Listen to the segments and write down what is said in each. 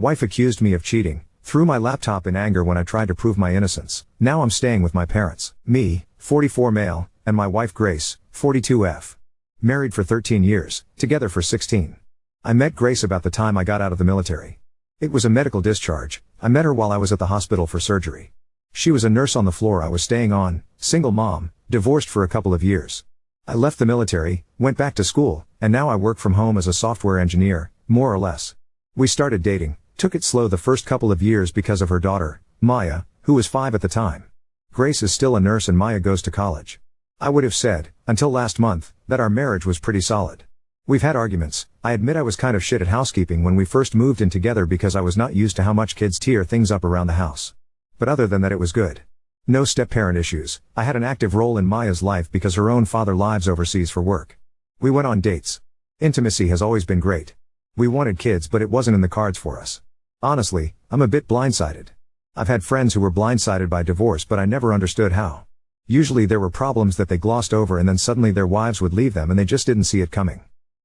Wife accused me of cheating, threw my laptop in anger when I tried to prove my innocence. Now I'm staying with my parents. Me, 44 male, and my wife Grace, 42F. Married for 13 years, together for 16. I met Grace about the time I got out of the military. It was a medical discharge. I met her while I was at the hospital for surgery. She was a nurse on the floor I was staying on, single mom, divorced for a couple of years. I left the military, went back to school, and now I work from home as a software engineer, more or less. We started dating, took it slow the first couple of years because of her daughter, Maya, who was 5 at the time. Grace is still a nurse and Maya goes to college. I would have said, until last month, that our marriage was pretty solid. We've had arguments. I admit I was kind of shit at housekeeping when we first moved in together because I was not used to how much kids tear things up around the house. But other than that it was good. No step-parent issues. I had an active role in Maya's life because her own father lives overseas for work. We went on dates. Intimacy has always been great. We wanted kids but it wasn't in the cards for us. Honestly, I'm a bit blindsided. I've had friends who were blindsided by divorce but I never understood how. Usually there were problems that they glossed over and then suddenly their wives would leave them and they just didn't see it coming.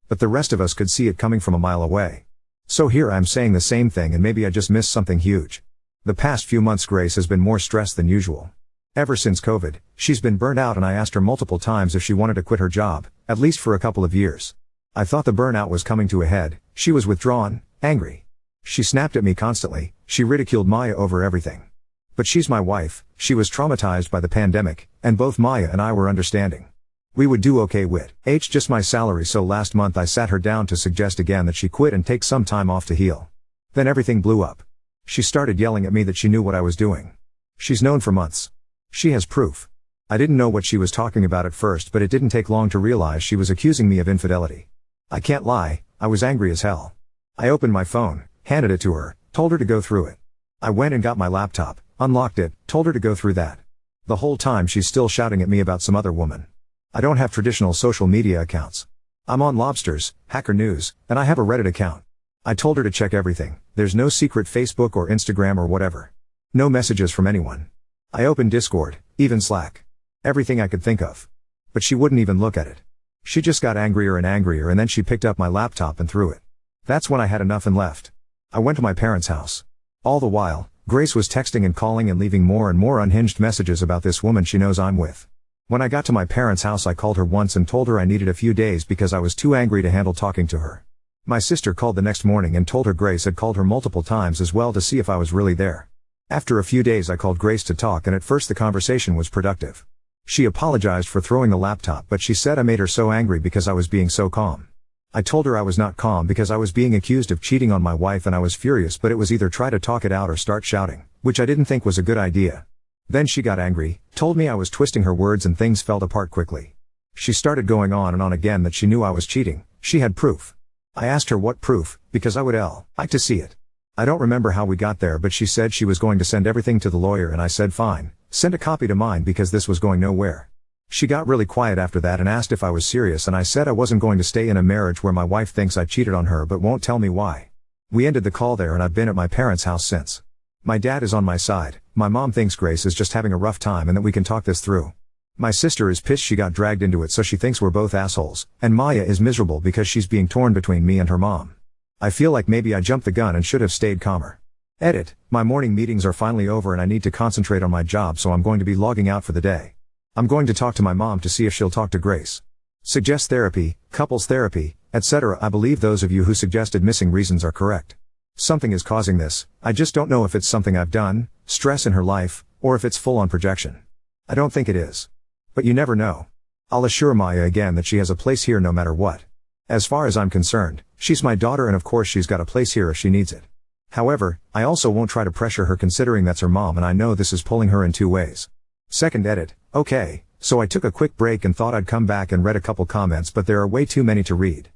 But the rest of us could see it coming from a mile away. So here I'm saying the same thing and maybe I just missed something huge. The past few months Grace has been more stressed than usual. Ever since COVID, she's been burnt out and I asked her multiple times if she wanted to quit her job, at least for a couple of years. I thought the burnout was coming to a head. She was withdrawn, angry. She snapped at me constantly, she ridiculed Maya over everything. But she's my wife, she was traumatized by the pandemic, and both Maya and I were understanding. We would do okay with just my salary, so last month I sat her down to suggest again that she quit and take some time off to heal. Then everything blew up. She started yelling at me that she knew what I was doing. She's known for months. She has proof. I didn't know what she was talking about at first but it didn't take long to realize she was accusing me of infidelity. I can't lie, I was angry as hell. I opened my phone, handed it to her, told her to go through it. I went and got my laptop, unlocked it, told her to go through that. The whole time she's still shouting at me about some other woman. I don't have traditional social media accounts. I'm on Lobsters, Hacker News, and I have a Reddit account. I told her to check everything. There's no secret Facebook or Instagram or whatever. No messages from anyone. I opened Discord, even Slack. Everything I could think of. But she wouldn't even look at it. She just got angrier and then she picked up my laptop and threw it. That's when I had enough and left. I went to my parents' house. All the while, Grace was texting and calling and leaving more and more unhinged messages about this woman she knows I'm with. When I got to my parents' house I called her once and told her I needed a few days because I was too angry to handle talking to her. My sister called the next morning and told her Grace had called her multiple times as well to see if I was really there. After a few days I called Grace to talk and at first the conversation was productive. She apologized for throwing the laptop but she said I made her so angry because I was being so calm. I told her I was not calm because I was being accused of cheating on my wife and I was furious but it was either try to talk it out or start shouting, which I didn't think was a good idea. Then she got angry, told me I was twisting her words and things fell apart quickly. She started going on and on again that she knew I was cheating, she had proof. I asked her what proof, because I would like to see it. I don't remember how we got there but she said she was going to send everything to the lawyer and I said fine, send a copy to mine because this was going nowhere. She got really quiet after that and asked if I was serious and I said I wasn't going to stay in a marriage where my wife thinks I cheated on her but won't tell me why. We ended the call there and I've been at my parents' house since. My dad is on my side, my mom thinks Grace is just having a rough time and that we can talk this through. My sister is pissed she got dragged into it so she thinks we're both assholes, and Maya is miserable because she's being torn between me and her mom. I feel like maybe I jumped the gun and should have stayed calmer. Edit, my morning meetings are finally over and I need to concentrate on my job so I'm going to be logging out for the day. I'm going to talk to my mom to see if she'll talk to Grace. Suggest therapy, couples therapy, etc. I believe those of you who suggested missing reasons are correct. Something is causing this, I just don't know if it's something I've done, stress in her life, or if it's full-on projection. I don't think it is. But you never know. I'll assure Maya again that she has a place here no matter what. As far as I'm concerned, she's my daughter and of course she's got a place here if she needs it. However, I also won't try to pressure her considering that's her mom and I know this is pulling her in two ways. Second edit, okay, so I took a quick break and thought I'd come back and read a couple comments but there are way too many to read.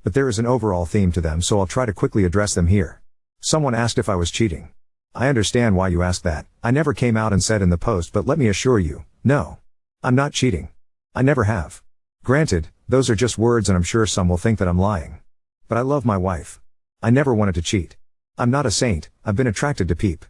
But there is an overall theme to them so I'll try to quickly address them here. Someone asked if I was cheating. I understand why you asked that, I never came out and said in the post but let me assure you, no. I'm not cheating. I never have. Granted, those are just words and I'm sure some will think that I'm lying. But I love my wife. I never wanted to cheat. I'm not a saint, I've been attracted to people.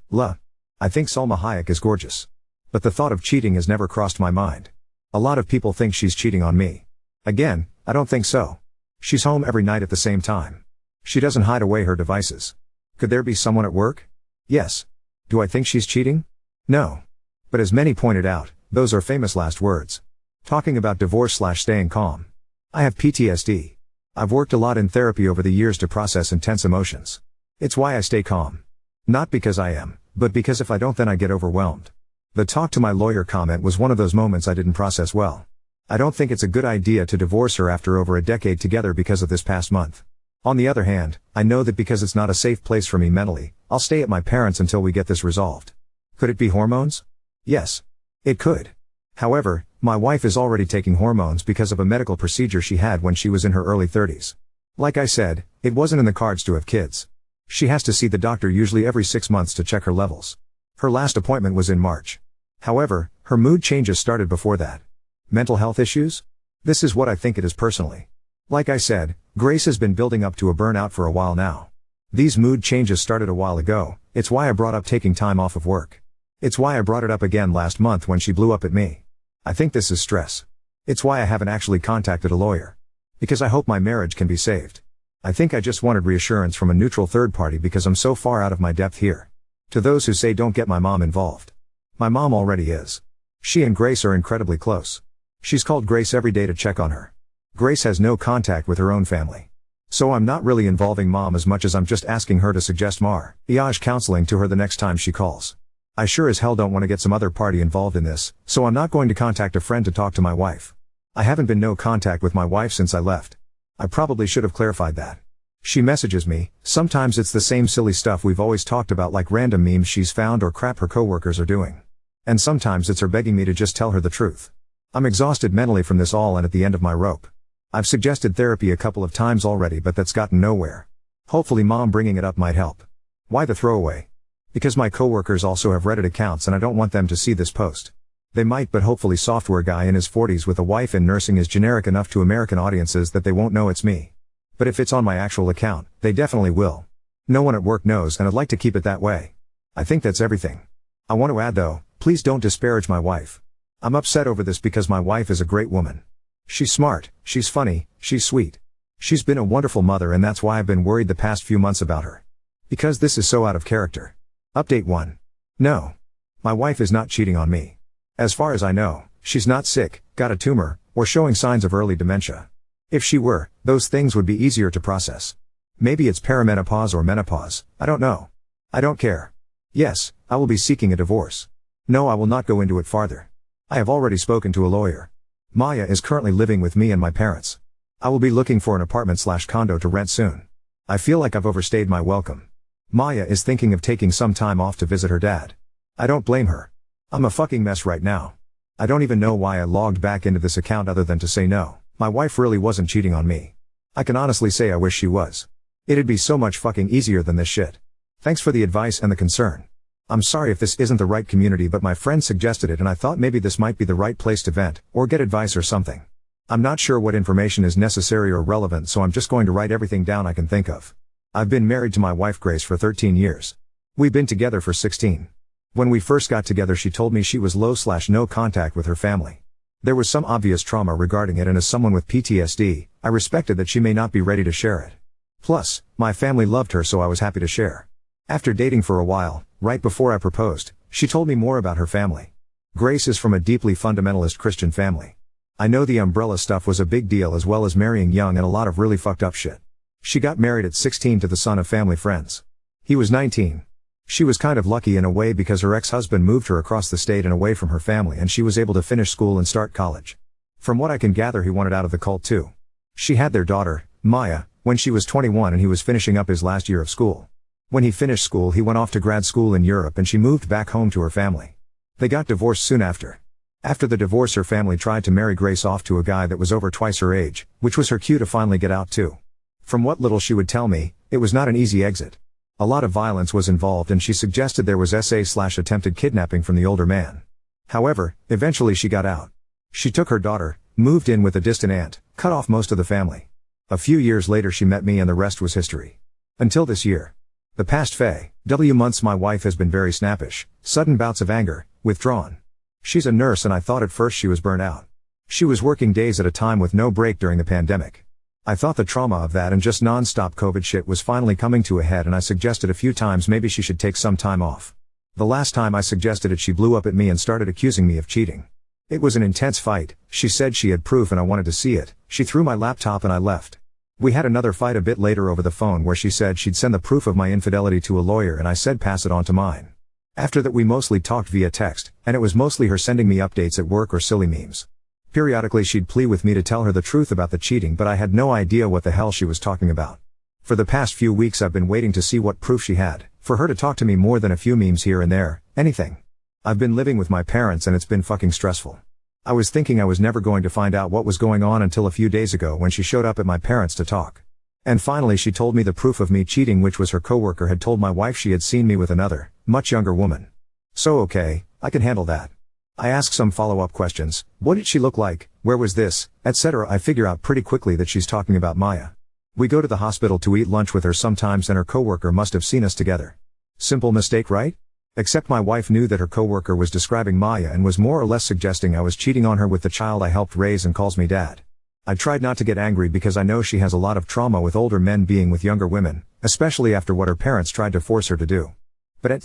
I think Salma Hayek is gorgeous. But the thought of cheating has never crossed my mind. A lot of people think she's cheating on me. Again, I don't think so. She's home every night at the same time. She doesn't hide away her devices. Could there be someone at work? Yes. Do I think she's cheating? No. But as many pointed out, those are famous last words. Talking about divorce/staying calm. I have PTSD. I've worked a lot in therapy over the years to process intense emotions. It's why I stay calm. Not because I am, but because if I don't then I get overwhelmed. The talk to my lawyer comment was one of those moments I didn't process well. I don't think it's a good idea to divorce her after over a decade together because of this past month. On the other hand, I know that because it's not a safe place for me mentally, I'll stay at my parents until we get this resolved. Could it be hormones? Yes. It could. However, my wife is already taking hormones because of a medical procedure she had when she was in her early 30s. Like I said, it wasn't in the cards to have kids. She has to see the doctor usually every 6 months to check her levels. Her last appointment was in March. However, her mood changes started before that. Mental health issues? This is what I think it is personally. Like I said, Grace has been building up to a burnout for a while now. These mood changes started a while ago, it's why I brought up taking time off of work. It's why I brought it up again last month when she blew up at me. I think this is stress. It's why I haven't actually contacted a lawyer. Because I hope my marriage can be saved. I think I just wanted reassurance from a neutral third party because I'm so far out of my depth here. To those who say don't get my mom involved. My mom already is. She and Grace are incredibly close. She's called Grace every day to check on her. Grace has no contact with her own family. So I'm not really involving mom as much as I'm just asking her to suggest marriage counseling to her the next time she calls. I sure as hell don't want to get some other party involved in this, so I'm not going to contact a friend to talk to my wife. I haven't been no contact with my wife since I left. I probably should have clarified that. She messages me, sometimes it's the same silly stuff we've always talked about like random memes she's found or crap her coworkers are doing. And sometimes it's her begging me to just tell her the truth. I'm exhausted mentally from this all and at the end of my rope. I've suggested therapy a couple of times already but that's gotten nowhere. Hopefully mom bringing it up might help. Why the throwaway? Because my coworkers also have Reddit accounts and I don't want them to see this post. They might, but hopefully software guy in his 40s with a wife in nursing is generic enough to American audiences that they won't know it's me. But if it's on my actual account, they definitely will. No one at work knows and I'd like to keep it that way. I think that's everything. I want to add though, please don't disparage my wife. I'm upset over this because my wife is a great woman. She's smart, she's funny, she's sweet. She's been a wonderful mother and that's why I've been worried the past few months about her. Because this is so out of character. Update 1. No. My wife is not cheating on me. As far as I know, she's not sick, got a tumor, or showing signs of early dementia. If she were, those things would be easier to process. Maybe it's perimenopause or menopause, I don't know. I don't care. Yes, I will be seeking a divorce. No, I will not go into it farther. I have already spoken to a lawyer. Maya is currently living with me and my parents. I will be looking for an apartment/condo to rent soon. I feel like I've overstayed my welcome. Maya is thinking of taking some time off to visit her dad. I don't blame her. I'm a fucking mess right now. I don't even know why I logged back into this account other than to say no. My wife really wasn't cheating on me. I can honestly say I wish she was. It'd be so much fucking easier than this shit. Thanks for the advice and the concern. I'm sorry if this isn't the right community but my friend suggested it and I thought maybe this might be the right place to vent, or get advice or something. I'm not sure what information is necessary or relevant so I'm just going to write everything down I can think of. I've been married to my wife Grace for 13 years. We've been together for 16. When we first got together she told me she was low/no contact with her family. There was some obvious trauma regarding it and as someone with PTSD, I respected that she may not be ready to share it. Plus, my family loved her so I was happy to share. After dating for a while, right before I proposed, she told me more about her family. Grace is from a deeply fundamentalist Christian family. I know the umbrella stuff was a big deal as well as marrying young and a lot of really fucked up shit. She got married at 16 to the son of family friends. He was 19. She was kind of lucky in a way because her ex-husband moved her across the state and away from her family and she was able to finish school and start college. From what I can gather he wanted out of the cult too. She had their daughter, Maya, when she was 21 and he was finishing up his last year of school. When he finished school he went off to grad school in Europe and she moved back home to her family. They got divorced soon after. After the divorce her family tried to marry Grace off to a guy that was over twice her age, which was her cue to finally get out too. From what little she would tell me, it was not an easy exit. A lot of violence was involved and she suggested there was SA/attempted kidnapping from the older man. However, eventually she got out. She took her daughter, moved in with a distant aunt, cut off most of the family. A few years later she met me and the rest was history. Until this year. The past few months my wife has been very snappish, sudden bouts of anger, withdrawn. She's a nurse and I thought at first she was burnt out. She was working days at a time with no break during the pandemic. I thought the trauma of that and just non-stop COVID shit was finally coming to a head, and I suggested a few times maybe she should take some time off. The last time I suggested it, she blew up at me and started accusing me of cheating. It was an intense fight. She said she had proof and I wanted to see it. She threw my laptop and I left. We had another fight a bit later over the phone where she said she'd send the proof of my infidelity to a lawyer, and I said pass it on to mine. After that we mostly talked via text, and it was mostly her sending me updates at work or silly memes. Periodically she'd plead with me to tell her the truth about the cheating, but I had no idea what the hell she was talking about. For the past few weeks I've been waiting to see what proof she had, for her to talk to me more than a few memes here and there, anything. I've been living with my parents and it's been fucking stressful. I was thinking I was never going to find out what was going on until a few days ago when she showed up at my parents' to talk. And finally she told me the proof of me cheating, which was her coworker had told my wife she had seen me with another, much younger woman. So okay, I can handle that. I ask some follow-up questions. What did she look like? Where was this? Etc. I figure out pretty quickly that she's talking about Maya. We go to the hospital to eat lunch with her sometimes and her coworker must have seen us together. Simple mistake, right? Except my wife knew that her coworker was describing Maya and was more or less suggesting I was cheating on her with the child I helped raise and calls me dad. I tried not to get angry because I know she has a lot of trauma with older men being with younger women, especially after what her parents tried to force her to do. But at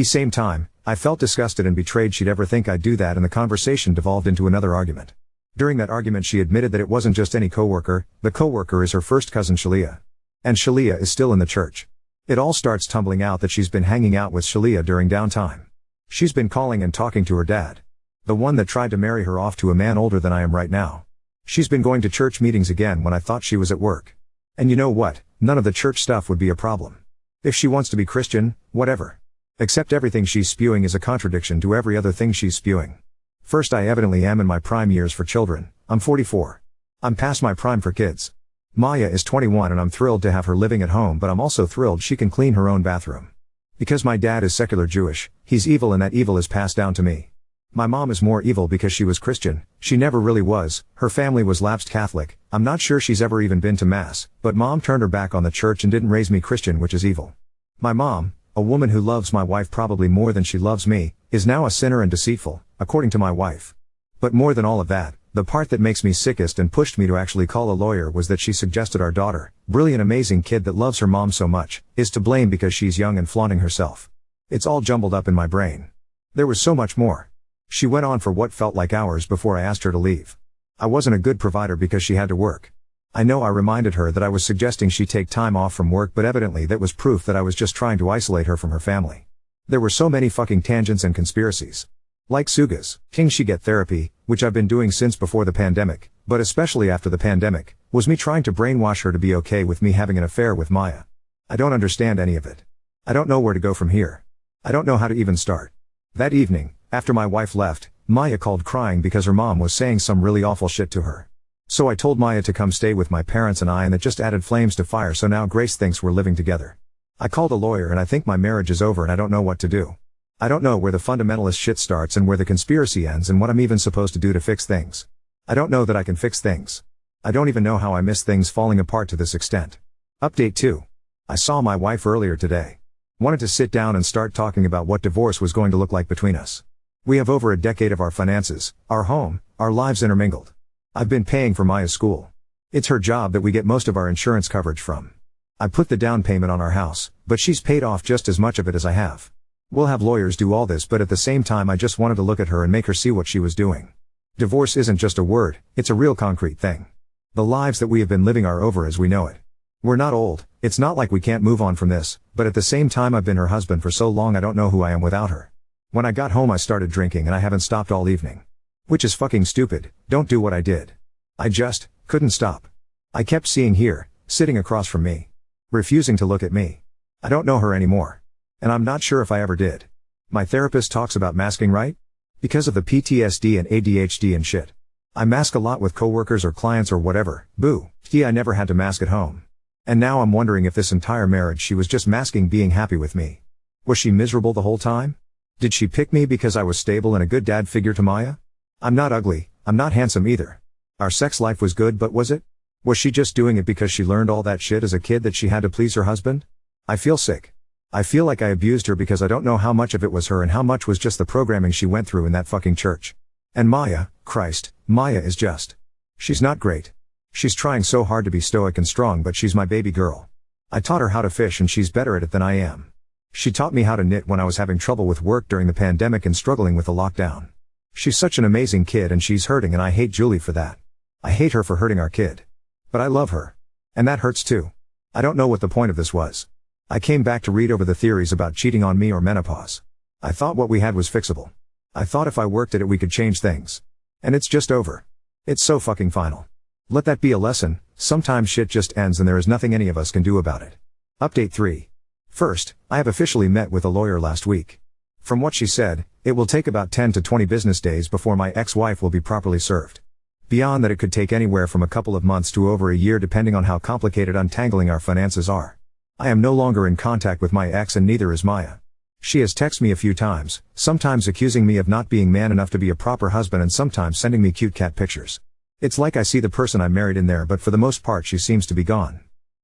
same time, I felt disgusted and betrayed she'd ever think I'd do that, and the conversation devolved into another argument. During that argument she admitted that it wasn't just any coworker, the coworker is her first cousin Shalia. And Shalia is still in the church. It all starts tumbling out that she's been hanging out with Shalia during downtime. She's been calling and talking to her dad. The one that tried to marry her off to a man older than I am right now. She's been going to church meetings again when I thought she was at work. And you know what? None of the church stuff would be a problem. If she wants to be Christian, whatever. Except everything she's spewing is a contradiction to every other thing she's spewing. First, I evidently am in my prime years for children. I'm 44. I'm past my prime for kids. Maya is 21 and I'm thrilled to have her living at home, but I'm also thrilled she can clean her own bathroom. Because my dad is secular Jewish, he's evil and that evil is passed down to me. My mom is more evil because she was Christian. She never really was. Her family was lapsed Catholic. I'm not sure she's ever even been to mass, but mom turned her back on the church and didn't raise me Christian, which is evil. My mom, a woman who loves my wife probably more than she loves me, is now a sinner and deceitful, according to my wife. But more than all of that, the part that makes me sickest and pushed me to actually call a lawyer was that she suggested our daughter, brilliant amazing kid that loves her mom so much, is to blame because she's young and flaunting herself. It's all jumbled up in my brain. There was so much more. She went on for what felt like hours before I asked her to leave. I wasn't a good provider because she had to work. I know I reminded her that I was suggesting she take time off from work, but evidently that was proof that I was just trying to isolate her from her family. There were so many fucking tangents and conspiracies. Like Suga's, King she get therapy, which I've been doing since before the pandemic, but especially after the pandemic, was me trying to brainwash her to be okay with me having an affair with Maya. I don't understand any of it. I don't know where to go from here. I don't know how to even start. That evening, after my wife left, Maya called crying because her mom was saying some really awful shit to her. So I told Maya to come stay with my parents and that just added flames to fire, so now Grace thinks we're living together. I called a lawyer and I think my marriage is over and I don't know what to do. I don't know where the fundamentalist shit starts and where the conspiracy ends and what I'm even supposed to do to fix things. I don't know that I can fix things. I don't even know how I miss things falling apart to this extent. Update 2. I saw my wife earlier today. Wanted to sit down and start talking about what divorce was going to look like between us. We have over a decade of our finances, our home, our lives intermingled. I've been paying for Maya's school. It's her job that we get most of our insurance coverage from. I put the down payment on our house, but she's paid off just as much of it as I have. We'll have lawyers do all this, but at the same time I just wanted to look at her and make her see what she was doing. Divorce isn't just a word, it's a real concrete thing. The lives that we have been living are over as we know it. We're not old, it's not like we can't move on from this, but at the same time I've been her husband for so long I don't know who I am without her. When I got home I started drinking and I haven't stopped all evening. Which is fucking stupid, don't do what I did. I just couldn't stop. I kept seeing her, sitting across from me. Refusing to look at me. I don't know her anymore. And I'm not sure if I ever did. My therapist talks about masking, right? Because of the PTSD and ADHD and shit. I mask a lot with coworkers or clients or whatever, boo. I never had to mask at home. And now I'm wondering if this entire marriage she was just masking being happy with me. Was she miserable the whole time? Did she pick me because I was stable and a good dad figure to Maya? I'm not ugly, I'm not handsome either. Our sex life was good, but was it? Was she just doing it because she learned all that shit as a kid that she had to please her husband? I feel sick. I feel like I abused her because I don't know how much of it was her and how much was just the programming she went through in that fucking church. And Maya, Christ, Maya is just. She's not great. She's trying so hard to be stoic and strong, but she's my baby girl. I taught her how to fish and she's better at it than I am. She taught me how to knit when I was having trouble with work during the pandemic and struggling with the lockdown. She's such an amazing kid and she's hurting, and I hate Julie for that. I hate her for hurting our kid. But I love her. And that hurts too. I don't know what the point of this was. I came back to read over the theories about cheating on me or menopause. I thought what we had was fixable. I thought if I worked at it we could change things. And it's just over. It's so fucking final. Let that be a lesson. Sometimes shit just ends and there is nothing any of us can do about it. Update 3. First, I have officially met with a lawyer last week. From what she said, it will take about 10 to 20 business days before my ex-wife will be properly served. Beyond that, it could take anywhere from a couple of months to over a year depending on how complicated untangling our finances are. I am no longer in contact with my ex and neither is Maya. She has texted me a few times, sometimes accusing me of not being man enough to be a proper husband and sometimes sending me cute cat pictures. It's like I see the person I married in there, but for the most part she seems to be gone.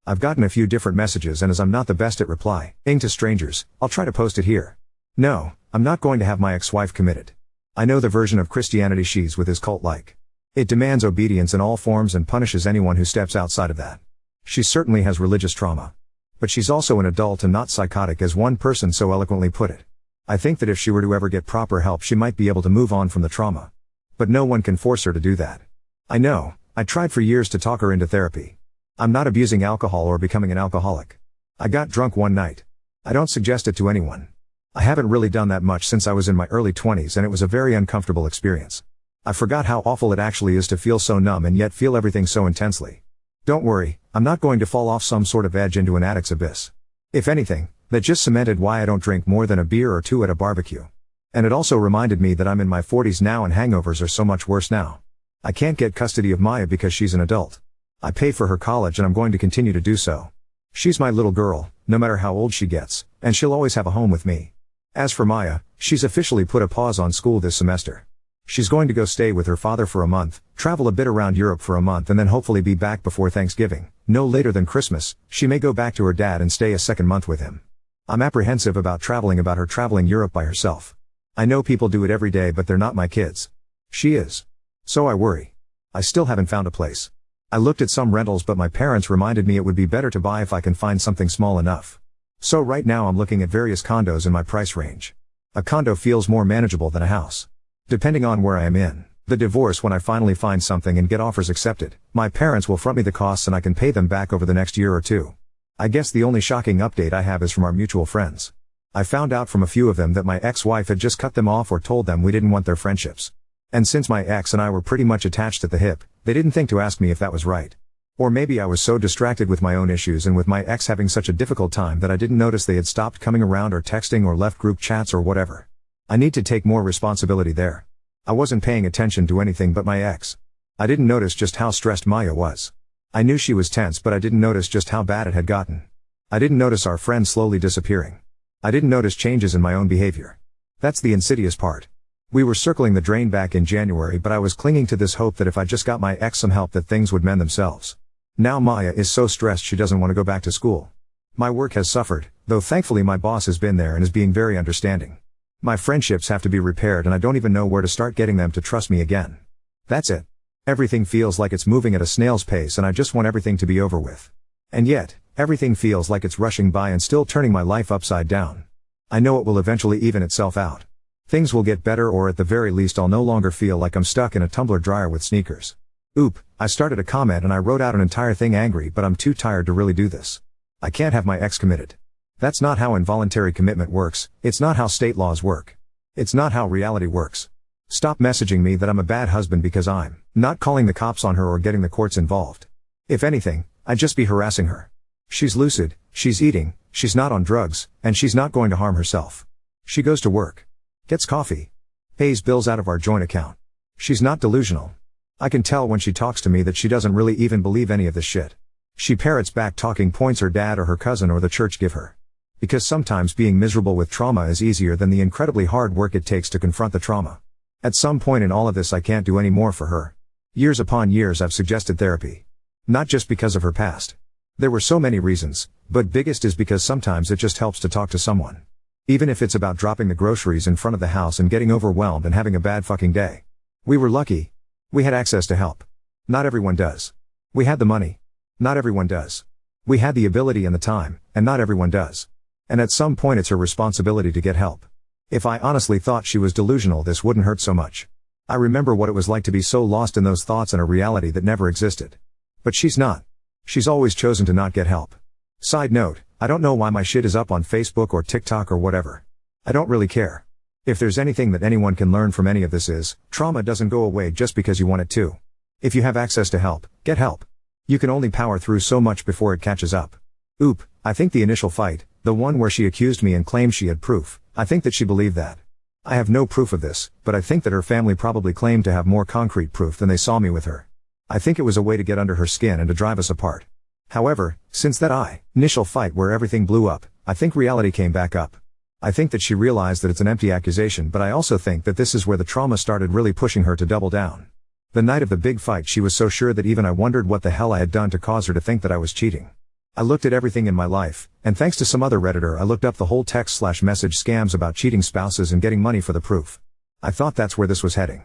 I've gotten a few different messages, and as I'm not the best at replying to strangers, I'll try to post it here. No, I'm not going to have my ex-wife committed. I know the version of Christianity she's with is cult-like. It demands obedience in all forms and punishes anyone who steps outside of that. She certainly has religious trauma. But she's also an adult and not psychotic, as one person so eloquently put it. I think that if she were to ever get proper help she might be able to move on from the trauma. But no one can force her to do that. I know, I tried for years to talk her into therapy. I'm not abusing alcohol or becoming an alcoholic. I got drunk one night. I don't suggest it to anyone. I haven't really done that much since I was in my early 20s, and it was a very uncomfortable experience. I forgot how awful it actually is to feel so numb and yet feel everything so intensely. Don't worry, I'm not going to fall off some sort of edge into an addict's abyss. If anything, that just cemented why I don't drink more than a beer or two at a barbecue. And it also reminded me that I'm in my 40s now and hangovers are so much worse now. I can't get custody of Maya because she's an adult. I paid for her college and I'm going to continue to do so. She's my little girl, no matter how old she gets, and she'll always have a home with me. As for Maya, she's officially put a pause on school this semester. She's going to go stay with her father for a month, travel a bit around Europe for a month, and then hopefully be back before Thanksgiving, no later than Christmas. She may go back to her dad and stay a second month with him. I'm apprehensive about her traveling Europe by herself. I know people do it every day, but they're not my kids. She is. So I worry. I still haven't found a place. I looked at some rentals, but my parents reminded me it would be better to buy if I can find something small enough. So right now I'm looking at various condos in my price range. A condo feels more manageable than a house. Depending on where I am in the divorce, when I finally find something and get offers accepted, my parents will front me the costs and I can pay them back over the next year or two. I guess the only shocking update I have is from our mutual friends. I found out from a few of them that my ex-wife had just cut them off or told them we didn't want their friendships. And since my ex and I were pretty much attached at the hip, they didn't think to ask me if that was right. Or maybe I was so distracted with my own issues and with my ex having such a difficult time that I didn't notice they had stopped coming around or texting or left group chats or whatever. I need to take more responsibility there. I wasn't paying attention to anything but my ex. I didn't notice just how stressed Maya was. I knew she was tense, but I didn't notice just how bad it had gotten. I didn't notice our friend slowly disappearing. I didn't notice changes in my own behavior. That's the insidious part. We were circling the drain back in January, but I was clinging to this hope that if I just got my ex some help that things would mend themselves. Now Maya is so stressed she doesn't want to go back to school. My work has suffered, though thankfully my boss has been there and is being very understanding. My friendships have to be repaired and I don't even know where to start getting them to trust me again. That's it. Everything feels like it's moving at a snail's pace and I just want everything to be over with. And yet, everything feels like it's rushing by and still turning my life upside down. I know it will eventually even itself out. Things will get better, or at the very least I'll no longer feel like I'm stuck in a tumbler dryer with sneakers. Oop, I started a comment and I wrote out an entire thing angry, but I'm too tired to really do this. I can't have my ex committed. That's not how involuntary commitment works, it's not how state laws work. It's not how reality works. Stop messaging me that I'm a bad husband because I'm not calling the cops on her or getting the courts involved. If anything, I'd just be harassing her. She's lucid, she's eating, she's not on drugs, and she's not going to harm herself. She goes to work. Gets coffee. Pays bills out of our joint account. She's not delusional. I can tell when she talks to me that she doesn't really even believe any of this shit. She parrots back talking points her dad or her cousin or the church give her. Because sometimes being miserable with trauma is easier than the incredibly hard work it takes to confront the trauma. At some point in all of this I can't do any more for her. Years upon years I've suggested therapy. Not just because of her past. There were so many reasons, but biggest is because sometimes it just helps to talk to someone. Even if it's about dropping the groceries in front of the house and getting overwhelmed and having a bad fucking day. We were lucky. We had access to help. Not everyone does. We had the money. Not everyone does. We had the ability and the time, and not everyone does. And at some point it's her responsibility to get help. If I honestly thought she was delusional, this wouldn't hurt so much. I remember what it was like to be so lost in those thoughts and a reality that never existed. But she's not. She's always chosen to not get help. Side note, I don't know why my shit is up on Facebook or TikTok or whatever. I don't really care. If there's anything that anyone can learn from any of this is, trauma doesn't go away just because you want it to. If you have access to help, get help. You can only power through so much before it catches up. I think the initial fight, the one where she accused me and claimed she had proof, I think that she believed that. I have no proof of this, but I think that her family probably claimed to have more concrete proof than they saw me with her. I think it was a way to get under her skin and to drive us apart. However, since that initial fight where everything blew up, I think reality came back up. I think that she realized that it's an empty accusation, but I also think that this is where the trauma started really pushing her to double down. The night of the big fight she was so sure that even I wondered what the hell I had done to cause her to think that I was cheating. I looked at everything in my life, and thanks to some other Redditor I looked up the whole text/message scams about cheating spouses and getting money for the proof. I thought that's where this was heading.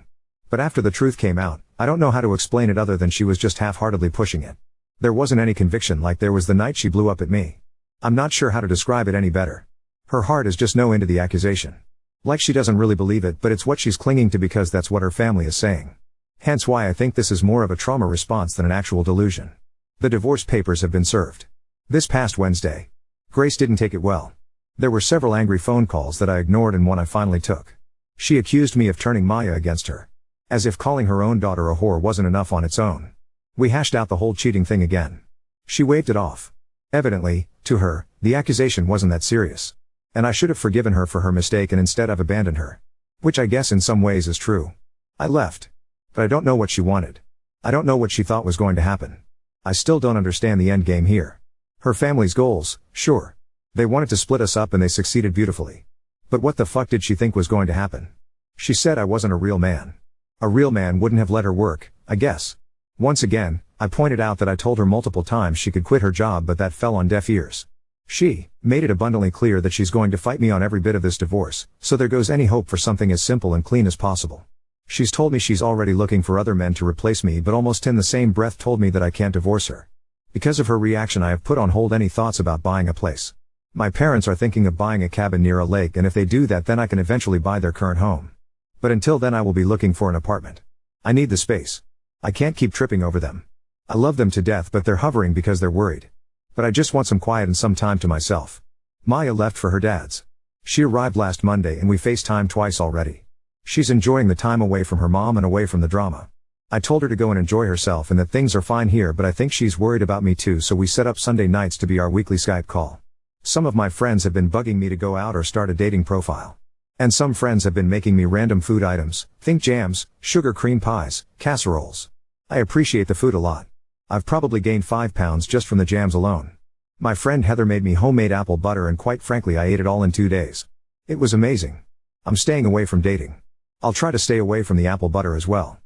But after the truth came out, I don't know how to explain it other than she was just half-heartedly pushing it. There wasn't any conviction like there was the night she blew up at me. I'm not sure how to describe it any better. Her heart is just no into the accusation. Like she doesn't really believe it, but it's what she's clinging to because that's what her family is saying. Hence why I think this is more of a trauma response than an actual delusion. The divorce papers have been served. This past Wednesday. Grace didn't take it well. There were several angry phone calls that I ignored and one I finally took. She accused me of turning Maya against her. As if calling her own daughter a whore wasn't enough on its own. We hashed out the whole cheating thing again. She waved it off. Evidently, to her, the accusation wasn't that serious. And I should have forgiven her for her mistake and instead I've abandoned her. Which I guess in some ways is true. I left. But I don't know what she wanted. I don't know what she thought was going to happen. I still don't understand the end game here. Her family's goals, sure. They wanted to split us up and they succeeded beautifully. But what the fuck did she think was going to happen? She said I wasn't a real man. A real man wouldn't have let her work, I guess. Once again, I pointed out that I told her multiple times she could quit her job, but that fell on deaf ears. She made it abundantly clear that she's going to fight me on every bit of this divorce, so there goes any hope for something as simple and clean as possible. She's told me she's already looking for other men to replace me, but almost in the same breath told me that I can't divorce her. Because of her reaction, I have put on hold any thoughts about buying a place. My parents are thinking of buying a cabin near a lake, and if they do that then I can eventually buy their current home. But until then I will be looking for an apartment. I need the space. I can't keep tripping over them. I love them to death, but they're hovering because they're worried. But I just want some quiet and some time to myself. Maya left for her dad's. She arrived last Monday and we FaceTimed twice already. She's enjoying the time away from her mom and away from the drama. I told her to go and enjoy herself and that things are fine here, but I think she's worried about me too, so we set up Sunday nights to be our weekly Skype call. Some of my friends have been bugging me to go out or start a dating profile. And some friends have been making me random food items, think jams, sugar cream pies, casseroles. I appreciate the food a lot. I've probably gained 5 pounds just from the jams alone. My friend Heather made me homemade apple butter and quite frankly I ate it all in 2 days. It was amazing. I'm staying away from dating. I'll try to stay away from the apple butter as well.